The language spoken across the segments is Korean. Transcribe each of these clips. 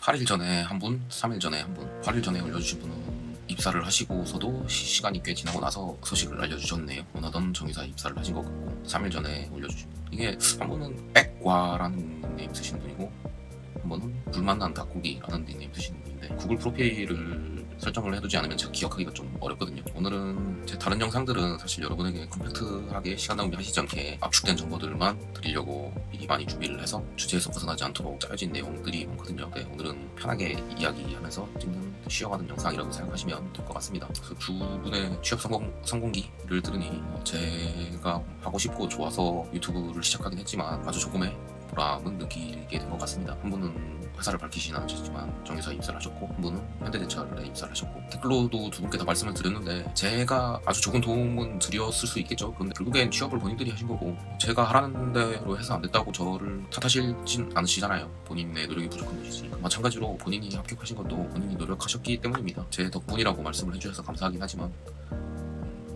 8일 전에 한 분, 3일 전에 한 분, 8일 전에 올려주신 분은 입사를 하시고서도 시간이 꽤 지나고 나서 소식을 알려주셨네요. 원하던 정의사에 입사를 하신 것 같고, 3일 전에 올려주신 이게 한 분은 액과라는 닉네임 쓰시는 분이고, 한 번은 불만난 닭고기라는 닉네임 쓰시는 분인데, 구글 프로필을 설정을 해두지 않으면 제가 기억하기가 좀 어렵거든요. 오늘은 제 다른 영상들은 사실 여러분에게 컴팩트하게 시간 낭비 하시지 않게 압축된 정보들만 드리려고 미리 많이 준비를 해서 주제에서 벗어나지 않도록 짜여진 내용들이 많거든요. 네, 오늘은 편하게 이야기하면서 찍는 쉬어가는 영상이라고 생각하시면 될 것 같습니다. 그래서 두 분의 취업 성공기를 들으니 제가 하고 싶고 좋아서 유튜브를 시작하긴 했지만 아주 조금의 보람은 느끼게 된 것 같습니다. 한 분은 회사를 밝히시진 않으셨지만 정의사에 입사를 하셨고, 한 분은 현대제철에 입사를 하셨고, 댓글로도 두 분께 다 말씀을 드렸는데 제가 아주 조금 도움은 드렸을 수 있겠죠. 그런데 결국엔 취업을 본인들이 하신 거고, 제가 하라는 대로 해서 안 됐다고 저를 탓하시진 않으시잖아요. 본인의 노력이 부족한 것이지. 마찬가지로 본인이 합격하신 것도 본인이 노력하셨기 때문입니다. 제 덕분이라고 말씀을 해주셔서 감사하긴 하지만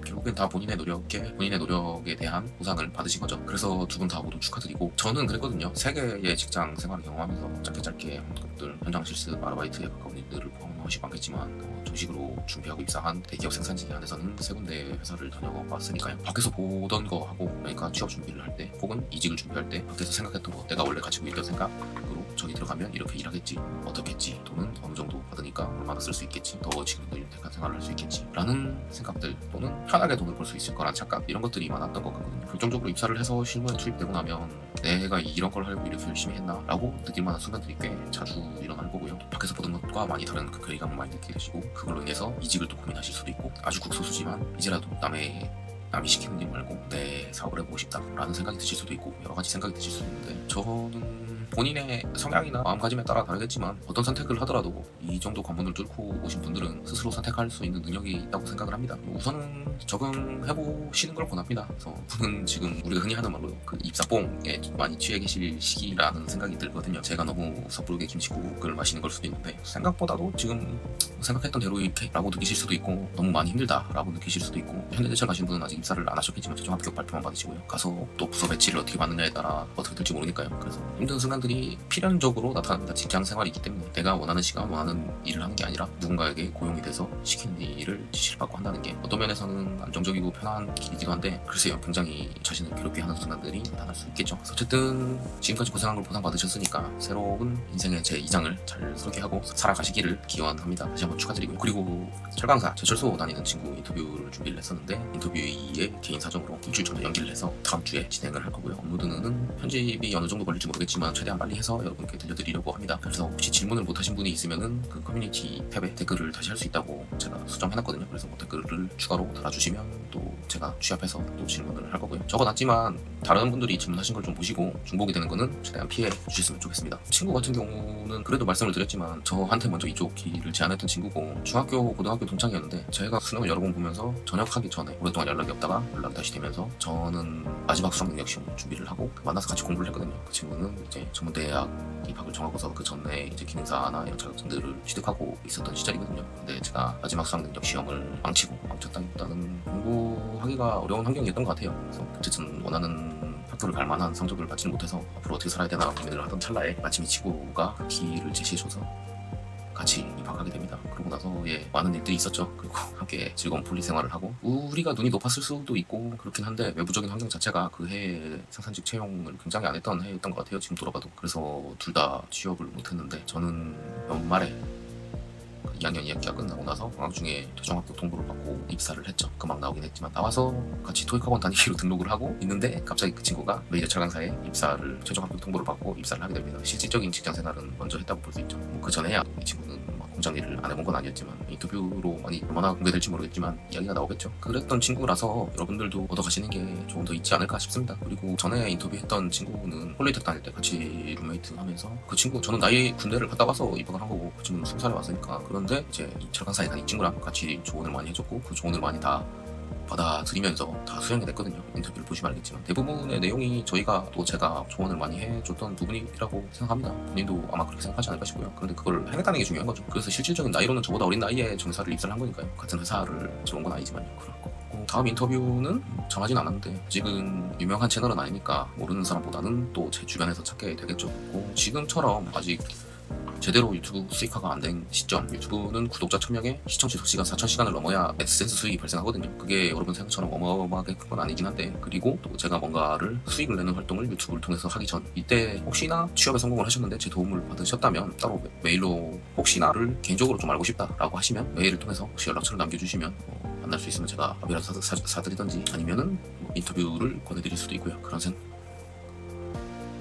결국엔 다 본인의 노력에 대한 보상을 받으신 거죠. 그래서 두 분 다 모두 축하드리고, 저는 그랬거든요. 3개의 직장 생활을 경험하면서 짧게 한 것들, 현장 실습, 아르바이트에 가까운 일들을 포함한 것이 많겠지만 정식으로 준비하고 입사한 대기업 생산직에 한해서는 3군데 회사를 다녀봤으니까요. 밖에서 보던 거 하고, 그러니까 취업 준비를 할 때 혹은 이직을 준비할 때 밖에서 생각했던 거, 내가 원래 가지고 있던 생각으로 저기 들어가면 이렇게 일하겠지, 어떻겠지, 돈은 어느 정도 받으니까 얼마나 쓸 수 있겠지, 더 지금 더 윤택한 생활을 할 수 있겠지 라는 생각들, 또는 편하게 돈을 벌 수 있을 거란 착각, 이런 것들이 많았던 것 같거든요. 결정적으로 입사를 해서 실무에 투입되고 나면 내가 이런 걸 하려고 이렇게 열심히 했나? 라고 느낄 만한 순간들이 꽤 자주 일어날 거고요. 밖에서 보던 것과 많이 다른 그 괴리감을 많이 느끼게 되시고, 그걸로 인해서 이직을 또 고민하실 수도 있고, 아주 극소수지만 이제라도 남이 시키는 일 말고 내 사업을 해보고 싶다라는 생각이 드실 수도 있고, 여러 가지 생각이 드실 수도 있는데, 저는 본인의 성향이나 마음가짐에 따라 다르겠지만 어떤 선택을 하더라도 이 정도 관문을 뚫고 오신 분들은 스스로 선택할 수 있는 능력이 있다고 생각을 합니다. 우선은 적응해보시는 걸 권합니다. 그래서 분은 지금 우리가 흔히 하는 말로 그 입사뽕에 많이 취해 계실 시기라는 생각이 들거든요. 제가 너무 섣부르게 김치국을 마시는 걸 수도 있는데, 생각보다도 지금 생각했던 대로 이렇게 라고 느끼실 수도 있고, 너무 많이 힘들다 라고 느끼실 수도 있고, 현대제철 가신 분은 아직 입사를 안 하셨겠지만 최종 합격 발표만 받으시고요. 가서 또 부서 배치를 어떻게 받느냐에 따라 어떻게 될지 모르니까요. 그래서 힘든 순간들이 필연적으로 나타납니다. 직장 생활이기 때문에 내가 원하는 시간 원하는 일을 하는 게 아니라 누군가에게 고용이 돼서 시키는 일을 지시를 받고 한다는 게 어떤 면에서는 안정적이고 편한 길이기도 한데, 글쎄요, 굉장히 자신을 괴롭게 하는 순간들이 나타날 수 있겠죠. 그래서 어쨌든 지금까지 고생한 걸 보상받으셨으니까 새로운 인생의 제 2장을 잘 설계하고 살아가시기를 기원합니다. 다시 한번 축하드리고요. 그리고 철강사 제철소 다니는 친구 인터뷰를 준비를 했었는데, 인터뷰의 개인 사정으로 일주일 전에 연기를 해서 다음 주에 진행을 할 거고요. 업로드는 편집이 어느 정도 걸릴지 모르겠지만 최대한 빨리 해서 여러분께 들려드리려고 합니다. 그래서 혹시 질문을 못하신 분이 있으면은 그 커뮤니티 탭에 댓글을 다시 할 수 있다고 제가 수정해놨거든요. 그래서 뭐 댓글을 추가로 달아주시면 또 제가 취합해서 또 질문을 할 거고요. 적어놨지만 다른 분들이 질문하신 걸 좀 보시고 중복이 되는 거는 최대한 피해 주셨으면 좋겠습니다. 친구 같은 경우는 그래도 말씀을 드렸지만 저한테 먼저 이쪽 길을 제안했던 친구고, 중학교 고등학교 동창이었는데 제가 수능을 여러 번 보면서 전역하기 전에 오랫동안 연락이 없다가 연락이 다시 되면서 저는 마지막 수학 능력 시험 준비를 하고 만나서 같이 공부를 했거든요. 그 친구는 이제 전문대학 입학을 정하고서 그 전에 이제 기능사나 이런 자격증들을 취득하고 있었던 시절이거든요. 근데 제가 마지막 수학 능력 시험을 망쳤다기보다는 공부하기가 어려운 환경이었던 것 같아요. 그래서 어쨌든 원하는 학교를 갈 만한 성적을 받지 못해서 앞으로 어떻게 살아야 되나 고민을 하던 찰나에 마침 이 친구가 그 길을 제시해줘서 같이 입학하게 됩니다. 그러고 나서 많은 일들이 있었죠. 그리고 함께 즐거운 폴리 생활을 하고, 우리가 눈이 높았을 수도 있고 그렇긴 한데 외부적인 환경 자체가 그 해에 생산직 채용을 굉장히 안 했던 해였던 것 같아요. 지금 돌아봐도. 그래서 둘 다 취업을 못했는데, 저는 연말에 2학년 2학기가 끝나고 나서 방학 중에 최종 합격 통보를 받고 입사를 했죠. 금방 나오긴 했지만 나와서 같이 토익학원 다니기로 등록을 하고 있는데, 갑자기 그 친구가 메이저 철강사에 입사를 최종 합격 통보를 받고 입사를 하게 됩니다. 실질적인 직장 생활은 먼저 했다고 볼 수 있죠. 그 전에야 이 친구는 공장 일을 안 해본 건 아니었지만 인터뷰로 많이 얼마나 공개될지 모르겠지만 이야기가 나오겠죠. 그랬던 친구라서 여러분들도 얻어가시는 게 조금 더 있지 않을까 싶습니다. 그리고 전에 인터뷰했던 친구는 폴리텍 다닐 때 같이 룸메이트 하면서, 그 친구 저는 나이 군대를 갔다 와서 입학을 한 거고 그 친구는 20살에 왔으니까, 그런데 이제 이 철강사에 다닌 친구랑 같이 조언을 많이 해줬고 그 조언을 많이 다 받아들이면서 다 수행이 됐거든요. 인터뷰를 보시면 알겠지만 대부분의 내용이 저희가 또 제가 조언을 많이 해줬던 부분이라고 생각합니다. 본인도 아마 그렇게 생각하지 않을까 싶고요. 그런데 그걸 해냈다는 게 중요한 거죠. 그래서 실질적인 나이로는 저보다 어린 나이에 정사를 입사를 한 거니까요. 같은 회사를 들어온 건 아니지만요. 그럴 것 같고, 다음 인터뷰는 정하진 않았는데 아직은 유명한 채널은 아니니까 모르는 사람보다는 또 제 주변에서 찾게 되겠죠. 지금처럼 아직 제대로 유튜브 수익화가 안 된 시점, 유튜브는 구독자 1000명에 시청 지속 시간 4000시간을 넘어야 애드센스 수익이 발생하거든요. 그게 여러분 생각처럼 어마어마하게 큰 건 아니긴 한데, 그리고 또 제가 뭔가를 수익을 내는 활동을 유튜브를 통해서 하기 전, 이때 혹시나 취업에 성공을 하셨는데 제 도움을 받으셨다면 따로 메일로 혹시나를 개인적으로 좀 알고 싶다라고 하시면 메일을 통해서 혹시 연락처를 남겨주시면 만날 수 있으면 제가 밥이라도 사드리던지 아니면은 인터뷰를 권해드릴 수도 있고요. 그런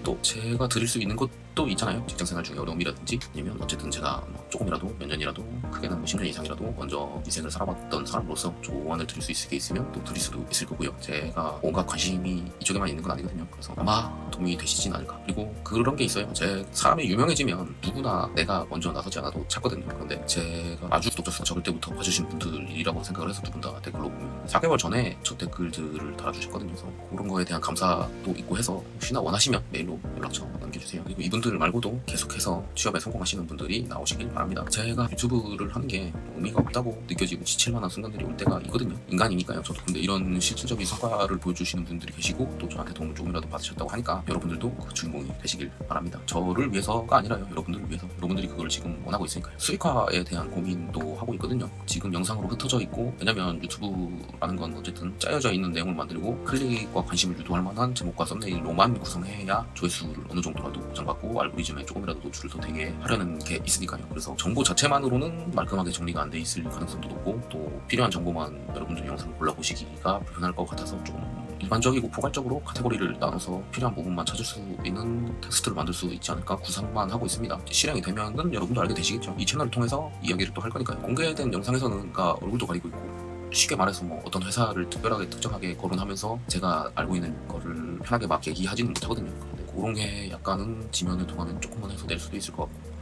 또 제가 드릴 수 있는 것도 있잖아요. 직장생활 중에 어려움이라든지 아니면 어쨌든 제가 조금이라도 몇 년이라도 크게는 10년 이상이라도 먼저 인생을 살아봤던 사람으로서 조언을 드릴 수 있을 게 있으면 또 드릴 수도 있을 거고요. 제가 온갖 관심이 이쪽에만 있는 건 아니거든요. 그래서 아마 도움이 되시진 않을까. 그리고 그런 게 있어요. 제 사람이 유명해지면 누구나 내가 먼저 나서지 않아도 찾거든요. 그런데 제가 아주 구독자 수가 적을 때부터 봐주신 분들이라고 생각을 해서 두 분 다 댓글로 보면 4개월 전에 첫 댓글들을 달아주셨거든요. 그래서 그런 거에 대한 감사도 있고 해서 혹시나 원하시면 메일로 연락처 남겨주세요. 그리고 이분들 말고도 계속해서 취업에 성공하시는 분들이 나오시길 바랍니다. 제가 유튜브를 하는 게 의미가 없다고 느껴지고 지칠만한 순간들이 올 때가 있거든요. 인간이니까요, 저도. 근데 이런 실질적인 성과를 보여주시는 분들이 계시고 또 저한테 도움을 조금이라도 받으셨다고 하니까 여러분들도 그 주인공이 되시길 바랍니다. 저를 위해서가 아니라요, 여러분들을 위해서. 여러분들이 그걸 지금 원하고 있으니까요. 수익화에 대한 고민도 하고 있거든요. 지금 영상으로 흩어져 있고, 왜냐면 유튜브라는 건 어쨌든 짜여져 있는 내용을 만들고 클릭과 관심을 유도할 만한 제목과 썸네일로만 구성해야 조회수를 어느 정도라도 보장받고 알고리즘에 조금이라도 노출을 더 되게 하려는 게 있으니까요. 그래서 정보 자체만으로는 말끔하게 정리가 안 돼 있을 가능성도 높고, 또 필요한 정보만 여러분들 영상을 골라보시기가 불편할 것 같아서 좀 일반적이고 포괄적으로 카테고리를 나눠서 필요한 부분만 찾을 수 있는 텍스트를 만들 수 있지 않을까 구상만 하고 있습니다. 실행이 되면은 여러분도 알게 되시겠죠. 이 채널을 통해서 이야기를 또 할 거니까요. 공개된 영상에서는 그러니까 얼굴도 가리고 있고, 쉽게 말해서 뭐 어떤 회사를 특별하게 특정하게 거론하면서 제가 알고 있는 거를 편하게 막 얘기하지는 못하거든요. 근데 그런 게 약간은 지면을 통하면 조금만 해서 낼 수도 있을 것 같고,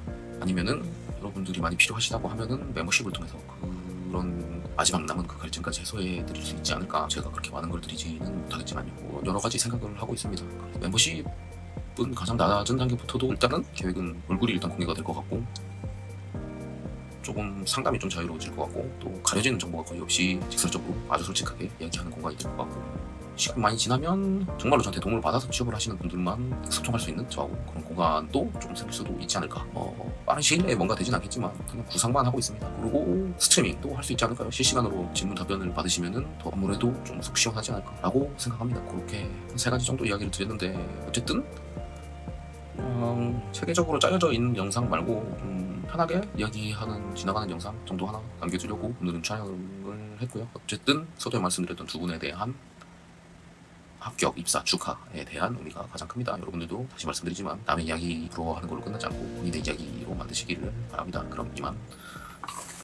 아니면은 여러분들이 많이 필요하시다고 하면은 멤버십을 통해서 그런 마지막 남은 그 갈증까지 해소해 드릴 수 있지 않을까. 제가 그렇게 많은 걸 드리지는 못하겠지만요. 여러 가지 생각을 하고 있습니다. 멤버십은 가장 낮은 단계부터도 일단은 계획은 얼굴이 일단 공개가 될 것 같고, 조금 상담이 좀 자유로워질 것 같고, 또 가려지는 정보가 거의 없이 직설적으로 아주 솔직하게 이야기하는 공간이 될 것 같고, 시간이 많이 지나면 정말로 저한테 도움을 받아서 취업을 하시는 분들만 소통할 수 있는 저하고 그런 공간도 좀 생길 수도 있지 않을까. 빠른 시일 내에 뭔가 되진 않겠지만 그냥 구상만 하고 있습니다. 그리고 스트리밍도 할 수 있지 않을까요? 실시간으로 질문 답변을 받으시면은 더 아무래도 좀 속 시원하지 않을까라고 생각합니다. 그렇게 3가지 정도 이야기를 드렸는데, 어쨌든 체계적으로 짜여져 있는 영상 말고 좀 편하게 이야기하는 지나가는 영상 정도 하나 남겨주려고 오늘은 촬영을 했고요. 어쨌든 서두에 말씀드렸던 두 분에 대한 합격, 입사, 축하에 대한 의미가 가장 큽니다. 여러분들도 다시 말씀드리지만 남의 이야기 부러워하는 걸로 끝나지 않고 본인의 이야기로 만드시기를 바랍니다. 그럼 이만.